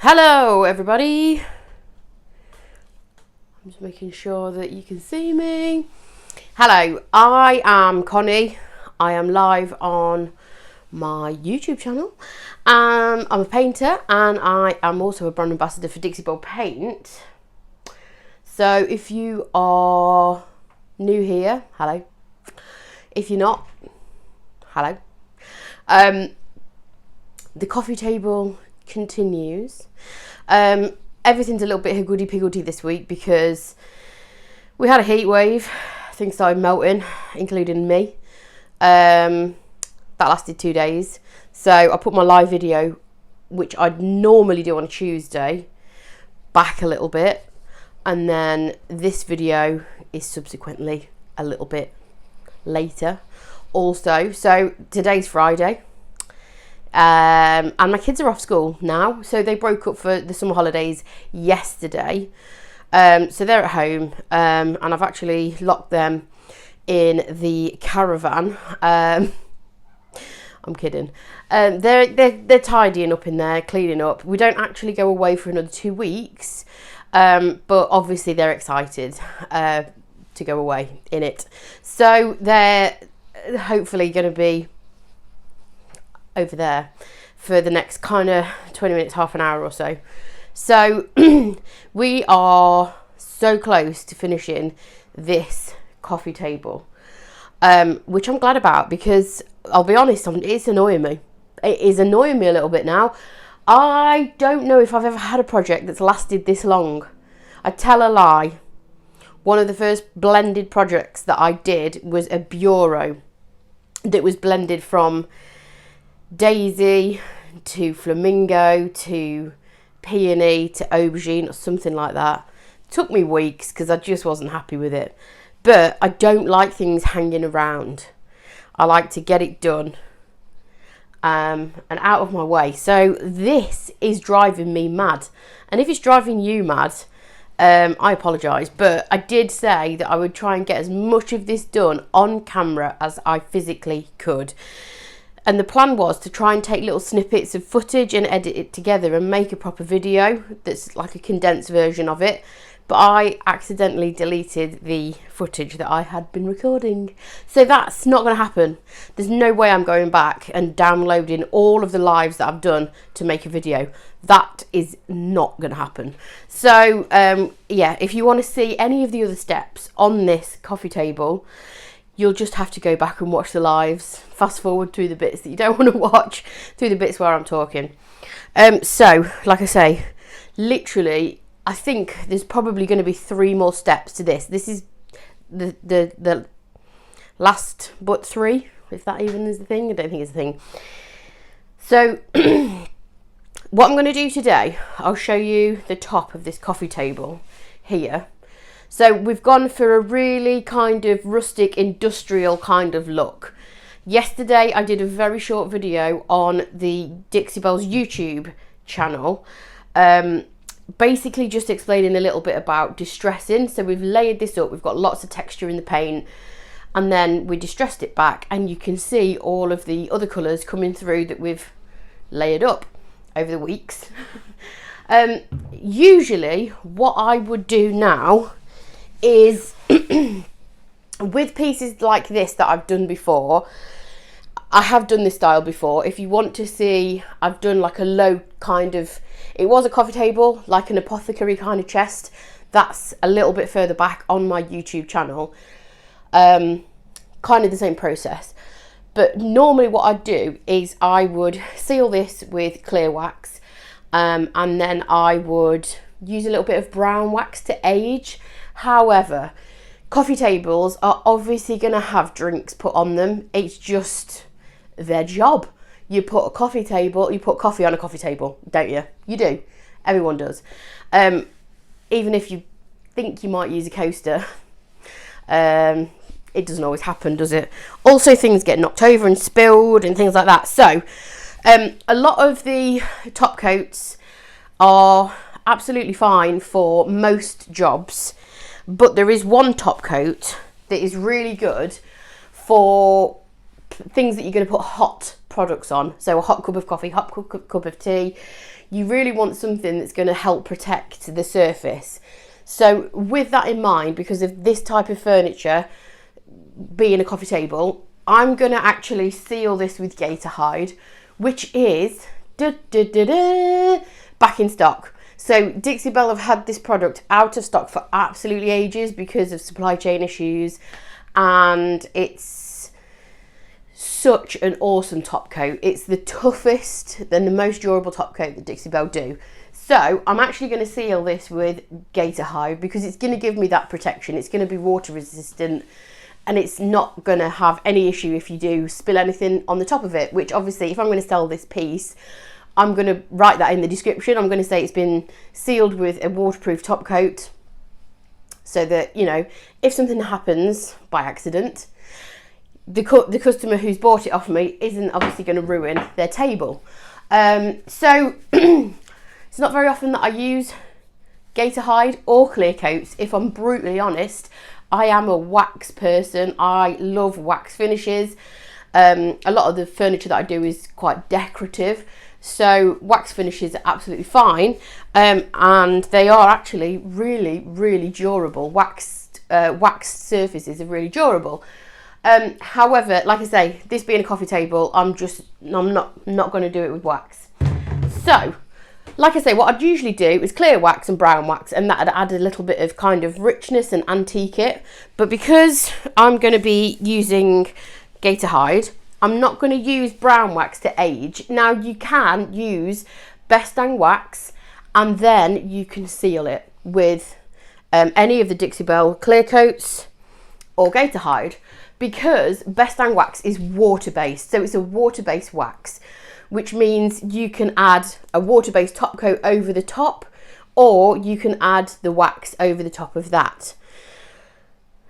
Hello everybody, I'm just making sure that you can see me. Hello, I am Connie. I am live on my YouTube channel. I'm a painter and I am also a brand ambassador for Dixie Bowl Paint. So if you are new here, hello. If you're not, hello. The coffee table continues. Everything's a little bit higgledy-piggledy this week because we had a heat wave. Things started melting, including me. That lasted 2 days. So I put my live video, which I'd normally do on a Tuesday, back a little bit. And then this video is subsequently a little bit later also. So today's Friday. And my kids are off school now, so they broke up for the summer holidays yesterday. So they're at home, and I've actually locked them in the caravan. I'm kidding. They're tidying up in there, cleaning up. We don't actually go away for another 2 weeks, but obviously they're excited to go away in it. So they're hopefully going to be over there for the next kind of 20 minutes, half an hour or so. So we are so close to finishing this coffee table, which I'm glad about because I'll be honest, it's annoying me. It is annoying me a little bit now. I don't know if I've ever had a project that's lasted this long. I tell a lie. One of the first blended projects that I did was a bureau that was blended from daisy to flamingo to peony to aubergine or something like that. Took me weeks because I just wasn't happy with it. But I don't like things hanging around. I like to get it done and out of my way. So this is driving me mad. And if it's driving you mad, I apologise. But I did say that I would try and get as much of this done on camera as I physically could. And the plan was to try and take little snippets of footage and edit it together and make a proper video that's like a condensed version of it. But I accidentally deleted the footage that I had been recording. So that's not going to happen. There's no way I'm going back and downloading all of the lives that I've done to make a video. That is not going to happen. So yeah, if you want to see any of the other steps on this coffee table, you'll just have to go back and watch the lives. Fast forward through the bits that you don't want to watch, through the bits where I'm talking. So, like I say, literally, I think there's probably going to be 3 more steps to this. This is the last but 3, if that even is the thing. I don't think it's a thing. So, what I'm going to do today, I'll show you the top of this coffee table here. So we've gone for a really kind of rustic, industrial kind of look. Yesterday I did a very short video on the Dixie Bowls YouTube channel, basically just explaining a little bit about distressing. So we've layered this up, we've got lots of texture in the paint, and then we distressed it back, and you can see all of the other colours coming through that we've layered up over the weeks. Usually what I would do now is with pieces like this that I've done before, I have done this style before. If you want to see, I've done like a low kind of, it was a coffee table, like an apothecary kind of chest. That's a little bit further back on my YouTube channel. Kind of the same process. But normally what I'd do is I would seal this with clear wax, and then I would use a little bit of brown wax to age. However, coffee tables are obviously going to have drinks put on them. It's just their job. You put a coffee table, you put coffee on a coffee table, don't you? You do. Everyone does. Even if you think you might use a coaster, it doesn't always happen, does it? Also, things get knocked over and spilled and things like that. So, a lot of the top coats are absolutely fine for most jobs. But there is one top coat that is really good for things that you're going to put hot products on. So a hot cup of coffee, hot cup of tea. You really want something that's going to help protect the surface. So with that in mind, because of this type of furniture being a coffee table, I'm going to actually seal this with Gator Hide, which is back in stock. So Dixie Belle have had this product out of stock for absolutely ages because of supply chain issues, and it's such an awesome top coat. It's the toughest and the most durable top coat that Dixie Belle do. So I'm actually going to seal this with Gator Hide because it's going to give me that protection. It's going to be water resistant, and it's not going to have any issue if you do spill anything on the top of it, which obviously if I'm going to sell this piece, I'm going to write that in the description. I'm going to say it's been sealed with a waterproof top coat so that, you know, if something happens by accident, the customer who's bought it off me isn't obviously going to ruin their table. So it's not very often that I use Gator Hide or clear coats. If I'm brutally honest, I am a wax person. I love wax finishes. A lot of the furniture that I do is quite decorative, so wax finishes are absolutely fine, and they are actually really durable. Waxed surfaces are really durable. However, like I say, this being a coffee table, I'm not going to do it with wax. So like I say, what I'd usually do is clear wax and brown wax, and that'd add a little bit of kind of richness and antique it. But because I'm going to be using Gator Hide, I'm not going to use brown wax to age. Now you can use Best Dang wax, and then you can seal it with any of the Dixie Belle clear coats or Gator Hide, because Best Dang wax is water-based. So it's a water-based wax, which means you can add a water-based top coat over the top, or you can add the wax over the top of that.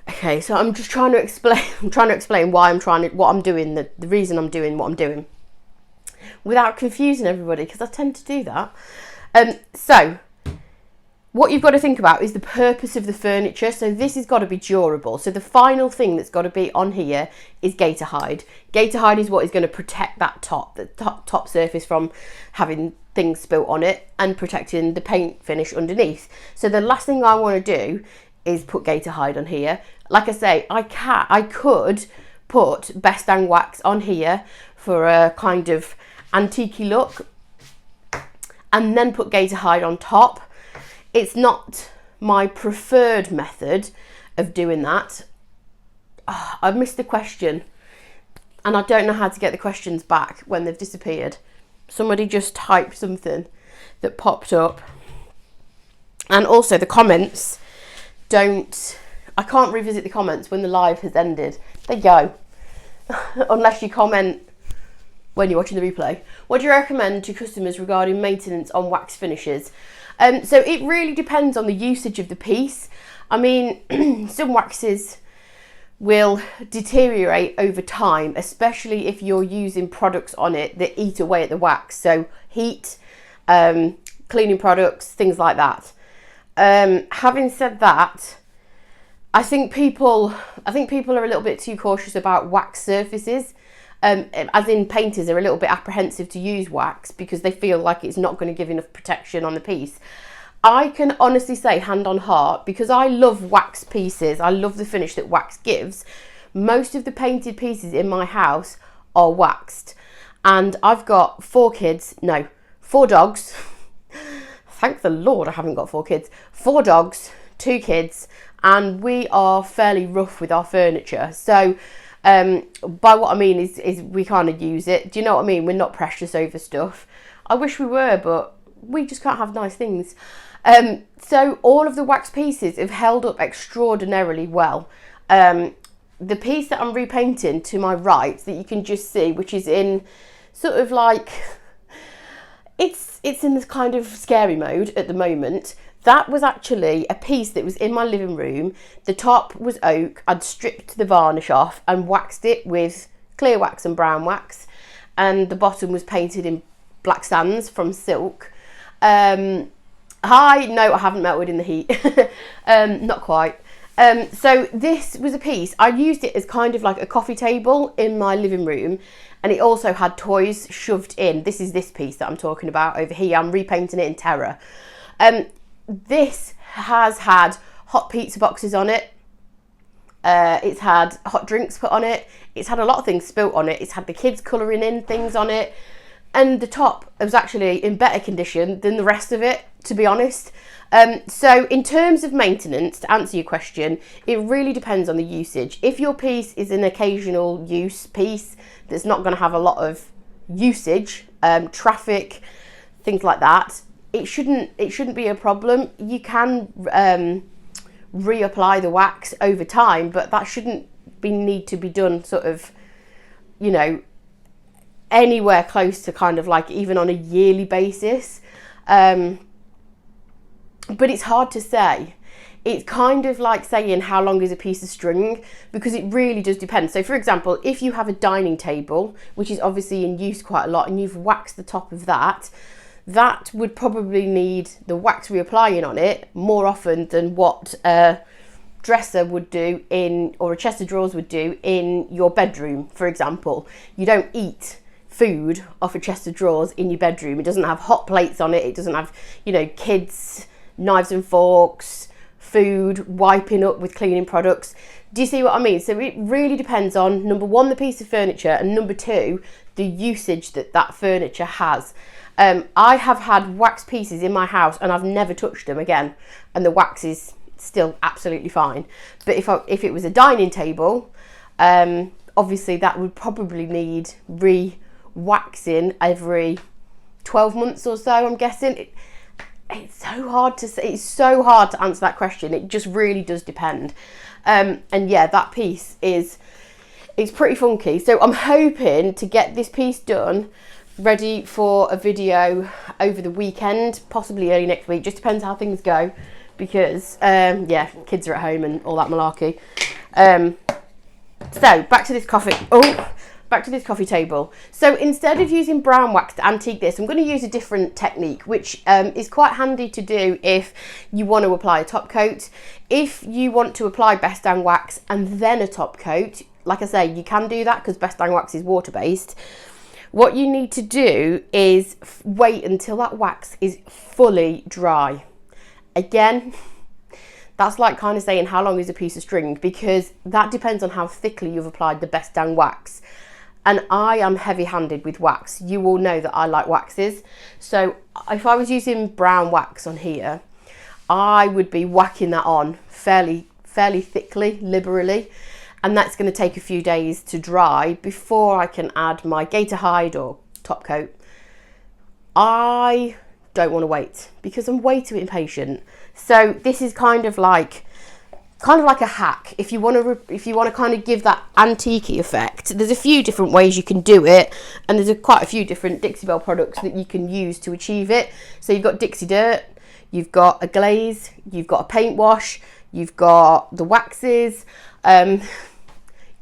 Okay, so I'm just trying to explain. I'm trying to explain why what I'm doing, the reason I'm doing what I'm doing, without confusing everybody, because I tend to do that. So what you've got to think about is the purpose of the furniture. So this has got to be durable. So the final thing that's got to be on here is Gator Hide. Gator Hide is what is going to protect that top surface from having things spilt on it and protecting the paint finish underneath. So the last thing I want to do is put Gator Hide on here. Like I say, I could put Best Dang wax on here for a kind of antique look, and then put Gator Hide on top. It's not my preferred method of doing that. Oh, I've missed the question, and I don't know how to get the questions back when they've disappeared. Somebody just typed something that popped up, and also the comments I can't revisit the comments when the live has ended. They go. Unless you comment when you're watching the replay. What do you recommend to customers regarding maintenance on wax finishes? So it really depends on the usage of the piece. I mean, some waxes will deteriorate over time, especially if you're using products on it that eat away at the wax. So heat, cleaning products, things like that. Having said that, I think people are a little bit too cautious about wax surfaces. As in, painters are a little bit apprehensive to use wax because they feel like it's not going to give enough protection on the piece. I can honestly say, hand on heart, because I love wax pieces, I love the finish that wax gives, most of the painted pieces in my house are waxed. And I've got 4 dogs. Thank the Lord I haven't got 4 kids. 4 dogs, 2 kids, and we are fairly rough with our furniture. So by what I mean is we kind of use it. Do you know what I mean? We're not precious over stuff. I wish we were, but we just can't have nice things. So all of the wax pieces have held up extraordinarily well. The piece that I'm repainting to my right, that you can just see, which is in sort of like, it's in this kind of scary mode at the moment. That was actually a piece that was in my living room. The top was oak. I'd stripped the varnish off and waxed it with clear wax and brown wax. And the bottom was painted in black sands from silk. No, I haven't melted in the heat. Not quite. So this was a piece, I used it as kind of like a coffee table in my living room. and it also had toys shoved in. This is this piece that I'm talking about over here. I'm repainting it in Terra. This has had hot pizza boxes on it. It's had hot drinks put on it. It's had a lot of things spilt on it. It's had the kids colouring in things on it. And the top was actually in better condition than the rest of it, to be honest. So in terms of maintenance, to answer your question, it really depends on the usage. If your piece is an occasional use piece that's not going to have a lot of usage, traffic, things like that, it shouldn't be a problem. You can reapply the wax over time, but that shouldn't need to be done sort of, you know, anywhere close to kind of like even on a yearly basis. But it's hard to say. It's kind of like saying how long is a piece of string, because it really does depend. So for example, if you have a dining table, which is obviously in use quite a lot, and you've waxed the top of that, that would probably need the wax reapplying on it more often than what a dresser would do in, or a chest of drawers would do in your bedroom, for example. You don't eat food off a chest of drawers in your bedroom. It doesn't have hot plates on it. It doesn't have, you know, kids' knives and forks, food, wiping up with cleaning products. Do you see what I mean? So it really depends on, number one, the piece of furniture, and number two, the usage that furniture has. I have had wax pieces in my house and I've never touched them again, and the wax is still absolutely fine. But if it was a dining table, obviously that would probably need re-waxing every 12 months or so, I'm guessing. It's so hard to say. It's so hard to answer that question. It just really does depend. And yeah, that piece it's pretty funky. So I'm hoping to get this piece done, ready for a video over the weekend, possibly early next week. Just depends how things go, because yeah, kids are at home and all that malarkey. So back to this coffee table. So instead of using brown wax to antique this, I'm going to use a different technique, which is quite handy to do if you want to apply a top coat. If you want to apply Best Dang wax and then a top coat, like I say, you can do that because Best Dang wax is water based. What you need to do is wait until that wax is fully dry. Again, that's like kind of saying how long is a piece of string, because that depends on how thickly you've applied the Best Dang wax. And I am heavy-handed with wax. You all know that I like waxes. So if I was using brown wax on here, I would be whacking that on fairly thickly, liberally. And that's going to take a few days to dry before I can add my gator hide or top coat. I don't want to wait because I'm way too impatient. So this is kind of like a hack. If you want to kind of give that antique effect, there's a few different ways you can do it, and there's quite a few different Dixie Belle products that you can use to achieve it. So you've got Dixie Dirt, you've got a glaze, you've got a paint wash, you've got the waxes.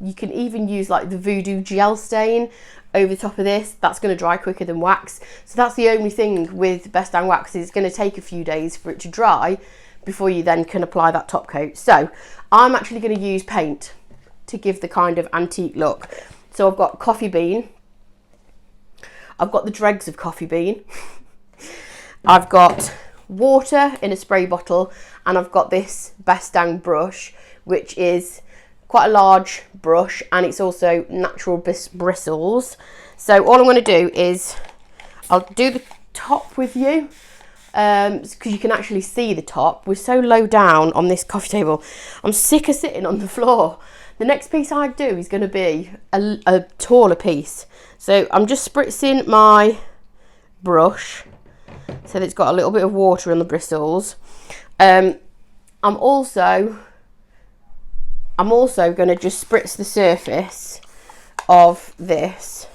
You can even use like the Voodoo gel stain over the top of this. That's going to dry quicker than wax. So that's the only thing with Best Dang wax, is it's going to take a few days for it to dry before you then can apply that top coat. So I'm actually going to use paint to give the kind of antique look. So I've got coffee bean. I've got the dregs of coffee bean. I've got water in a spray bottle, and I've got this Best Dang brush, which is quite a large brush, and it's also natural bristles. So all I'm going to do is I'll do the top with you, because you can actually see the top. We're so low down on this coffee table. I'm sick of sitting on the floor. The next piece I do is going to be a taller piece. So I'm just spritzing my brush so that it's got a little bit of water on the bristles. I'm also going to just spritz the surface of this,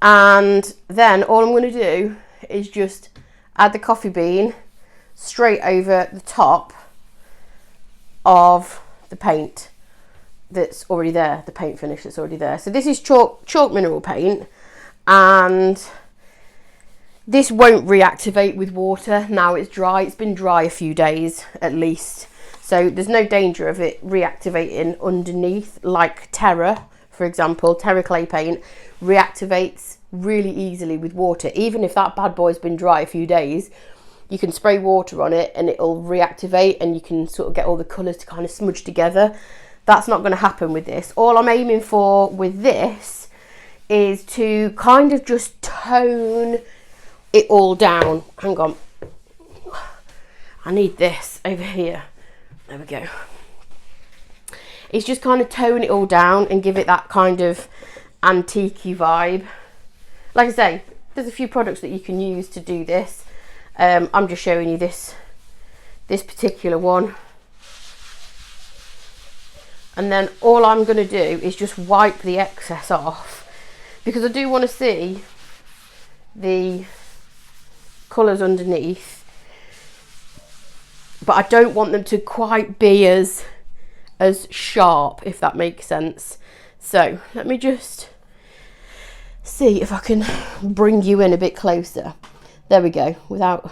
and then all I'm going to do is just add the coffee bean straight over the top of the paint that's already there, the paint finish that's already there. So this is chalk mineral paint, and this won't reactivate with water. Now it's dry. It's been dry a few days at least. So there's no danger of it reactivating underneath like Terra, for example, terraclay paint reactivates really easily with water. Even if that bad boy's been dry a few days, you can spray water on it and it'll reactivate, and you can sort of get all the colours to kind of smudge together. That's not going to happen with this. All I'm aiming for with this is to kind of just tone it all down. Hang on, I need this over here. There we go. It's just kind of tone it all down and give it that kind of antique-y vibe. Like I say, there's a few products that you can use to do this. I'm just showing you this particular one. And then all I'm going to do is just wipe the excess off, because I do want to see the colours underneath, but I don't want them to quite be as sharp, if that makes sense. So let me just see if I can bring you in a bit closer. There we go, without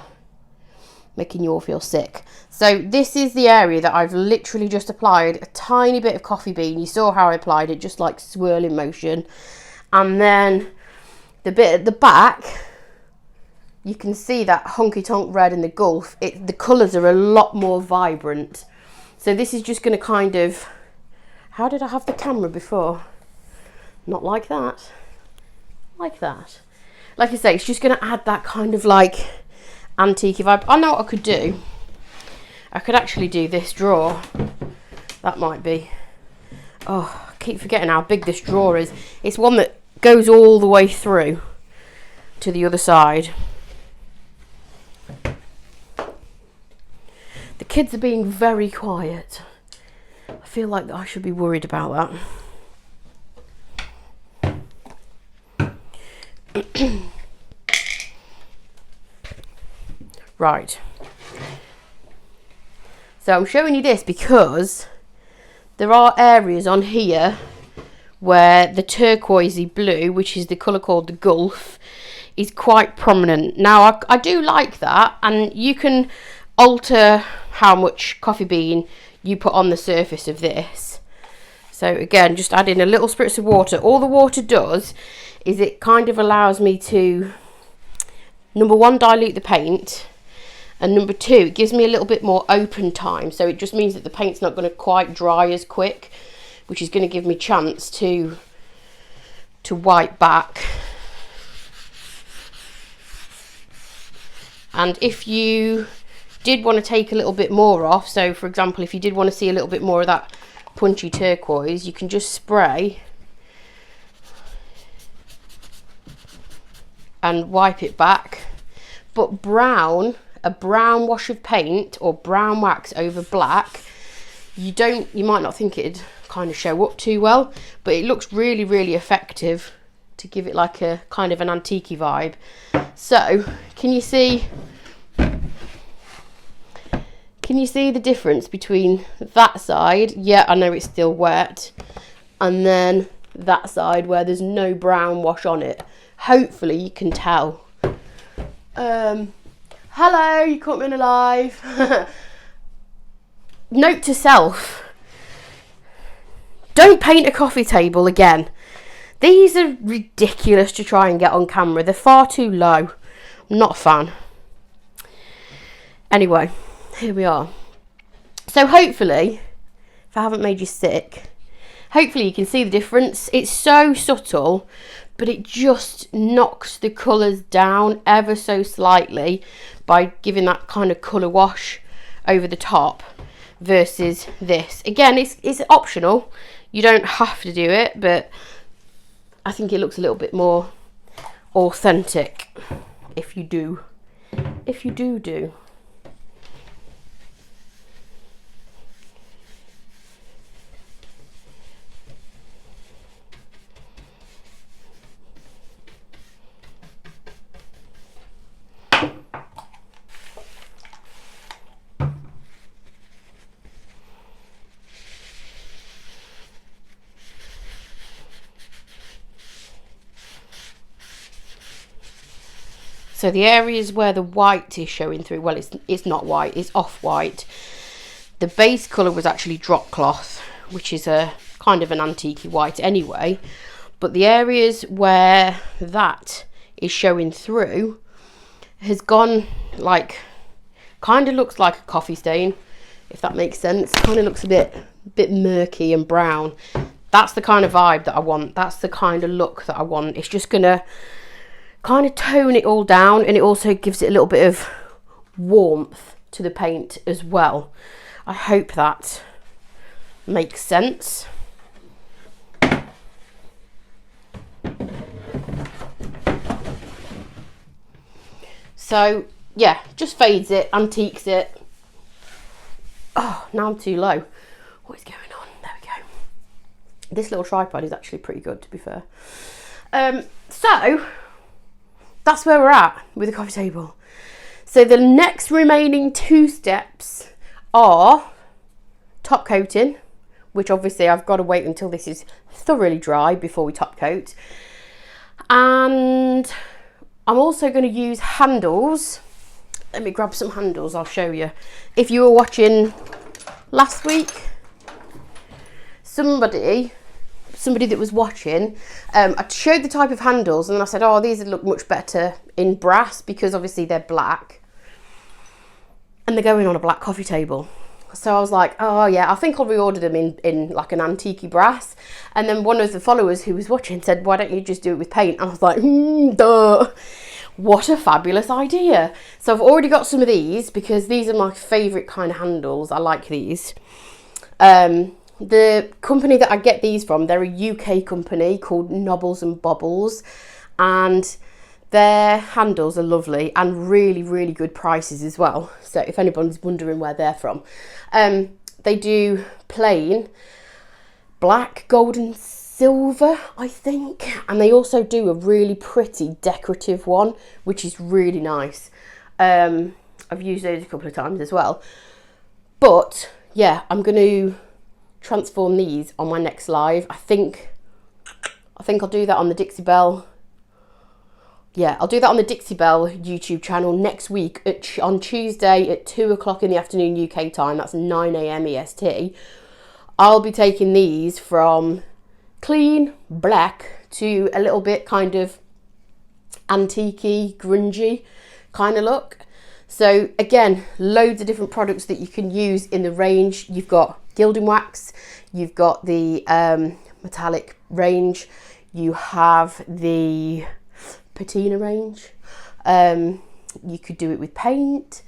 making you all feel sick. So this is the area that I've literally just applied a tiny bit of coffee bean. You saw how I applied it, just like swirling motion. And then the bit at the back, you can see that honky tonk red in the Gulf. The colours are a lot more vibrant. So this is just going to kind of, how did I have the camera before? Not like that, like that. Like I say, it's just going to add that kind of like antique vibe. I know what I could do. I could actually do this drawer. That might be, oh, I keep forgetting how big this drawer is. It's one that goes all the way through to the other side. The kids are being very quiet. I feel like I should be worried about that. Right. So I'm showing you this because there are areas on here where the turquoisey blue, which is the colour called the Gulf, is quite prominent. Now I do like that, and you can alter how much coffee bean you put on the surface of this. So again, just add in a little spritz of water. All the water does is it kind of allows me to, number one, dilute the paint, and number two, it gives me a little bit more open time. So it just means that the paint's not going to quite dry as quick, which is going to give me chance to wipe back. And if you did want to take a little bit more off, so for example, if you did want to see a little bit more of that punchy turquoise, you can just spray and wipe it back. But brown, a brown wash of paint or brown wax over black, you might not think it'd kind of show up too well, but it looks really, really effective to give it like a kind of an antique-y vibe. So can you see the difference between that side? Yeah, I know it's still wet, and then that side where there's no brown wash on it. Hopefully you can tell. Hello, you caught me in a live. Note to self, don't paint a coffee table again. These are ridiculous to try and get on camera. They're far too low. I'm not a fan. Anyway, here we are. So hopefully, if I haven't made you sick, hopefully you can see the difference. It's so subtle, but it just knocks the colours down ever so slightly by giving that kind of colour wash over the top versus this. Again, it's optional. You don't have to do it, but I think it looks a little bit more authentic if you do. If you do. So the areas where the white is showing through, well, it's not white, it's off-white. The base colour was actually drop cloth, which is a kind of an antique white anyway, but the areas where that is showing through has gone like, kind of looks like a coffee stain, if that makes sense. Kind of looks a bit murky and brown. That's the kind of vibe that I want. That's the kind of look that I want. It's just gonna kind of tone it all down, and it also gives it a little bit of warmth to the paint as well. I hope that makes sense. So yeah, just fades it, antiques it. Oh, now I'm too low. What is going on? There we go. This little tripod is actually pretty good, to be fair. So that's where we're at with the coffee table. So the next remaining 2 steps are top coating, which obviously I've got to wait until this is thoroughly dry before we top coat. And I'm also going to use handles. Let me grab some handles, I'll show you. If you were watching last week, somebody that was watching, I showed the type of handles, and then I said, oh, these would look much better in brass because obviously they're black and they're going on a black coffee table. So I was like, oh yeah, I think I'll reorder them in like an antique brass. And then one of the followers who was watching said, why don't you just do it with paint? And I was like, duh. What a fabulous idea. So I've already got some of these because these are my favourite kind of handles. I like these. The company that I get these from, they're a UK company called Nobbles and Bobbles, and their handles are lovely and really, really good prices as well. So if anyone's wondering where they're from, they do plain, black, gold and silver, I think, and they also do a really pretty decorative one, which is really nice. I've used those a couple of times as well. But yeah, I'm going to transform these on my next live. I think I'll do that on the Dixie Belle. Yeah, I'll do that on the Dixie Belle YouTube channel next week on Tuesday at 2 o'clock in the afternoon UK time. That's 9 AM EST. I'll be taking these from clean black to a little bit kind of antique-y, grungy kind of look. So again, loads of different products that you can use in the range. You've got gilding wax, you've got the metallic range, you have the patina range. You could do it with paint.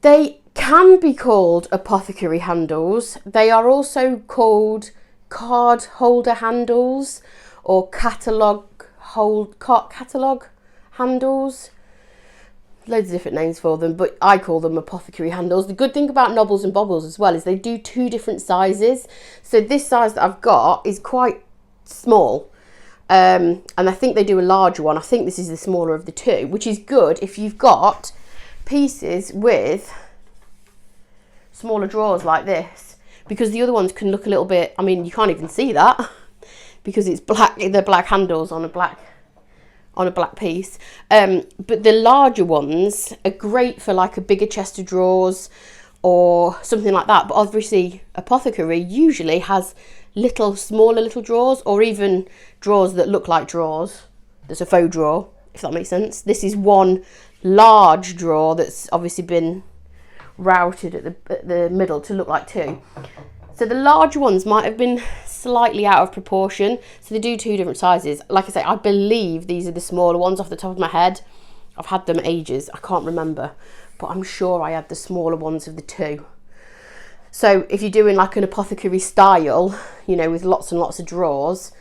They can be called apothecary handles. They are also called card holder handles or catalogue handles. Loads of different names for them, but I call them apothecary handles. The good thing about Nobbles and Bobbles as well is they do 2 different sizes. So this size that I've got is quite small, and I think they do a larger one. I think this is the smaller of the 2, which is good if you've got pieces with smaller drawers like this, because the other ones can look a little bit, I mean, you can't even see that because it's black. They're black handles on a black piece, but the larger ones are great for like a bigger chest of drawers or something like that. But obviously apothecary usually has smaller little drawers, or even drawers that look like drawers. There's a faux drawer, if that makes sense. This is one large drawer that's obviously been routed at the middle to look like 2. So the larger ones might have been slightly out of proportion. So they do 2 different sizes. Like I say, I believe these are the smaller ones off the top of my head. I've had them ages, I can't remember, but I'm sure I had the smaller ones of the 2. So if you're doing like an apothecary style, you know, with lots and lots of drawers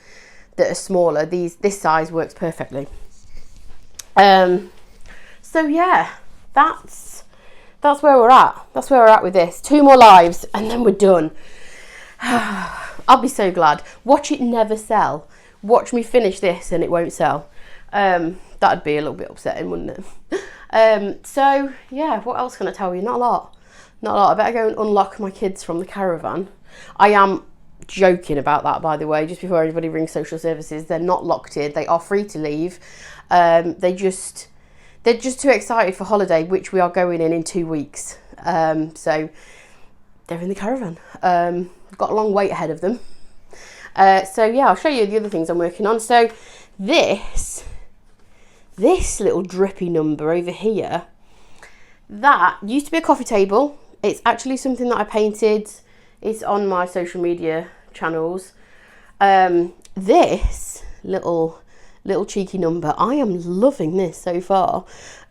that are smaller, this size works perfectly. So yeah, that's where we're at. That's where we're at with this. 2 more lives and then we're done. I'll be so glad. Watch it never sell. Watch me finish this and it won't sell. That'd be a little bit upsetting, wouldn't it? So yeah, what else can I tell you? Not a lot. I better go and unlock my kids from the caravan. I am joking about that, by the way, just before anybody rings social services. They're not locked in. They are free to leave. They're just too excited for holiday, which we are going in 2 weeks. So they're in the caravan. Got a long wait ahead of them. So yeah, I'll show you the other things I'm working on. So this little drippy number over here, that used to be a coffee table. It's actually something that I painted. It's on my social media channels. This little cheeky number, I am loving this so far.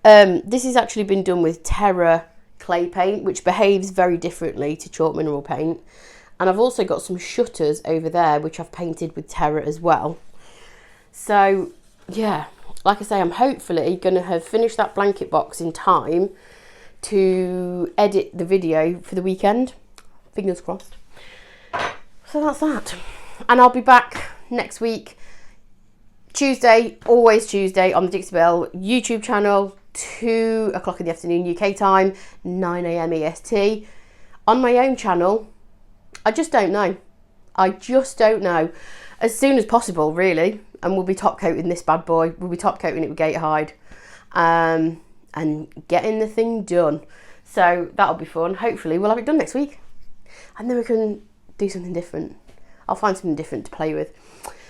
This has actually been done with Terra clay paint, which behaves very differently to chalk mineral paint. And I've also got some shutters over there, which I've painted with Terra as well. So yeah, like I say, I'm hopefully going to have finished that blanket box in time to edit the video for the weekend. Fingers crossed. So that's that. And I'll be back next week, Tuesday, always Tuesday, on the Dixie Belle YouTube channel, 2 o'clock in the afternoon UK time, 9 AM EST. On my own channel, I just don't know. As soon as possible, really. And we'll be top coating this bad boy. We'll be top coating it with Gate Hide. And getting the thing done. So that'll be fun. Hopefully we'll have it done next week. And then we can do something different. I'll find something different to play with.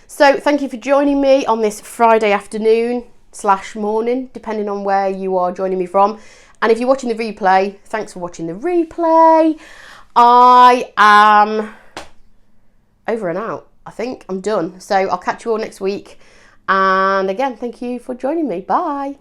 So thank you for joining me on this Friday afternoon / morning, depending on where you are joining me from. And if you're watching the replay, thanks for watching the replay. I am over and out. I think I'm done. So I'll catch you all next week. And again, thank you for joining me. Bye.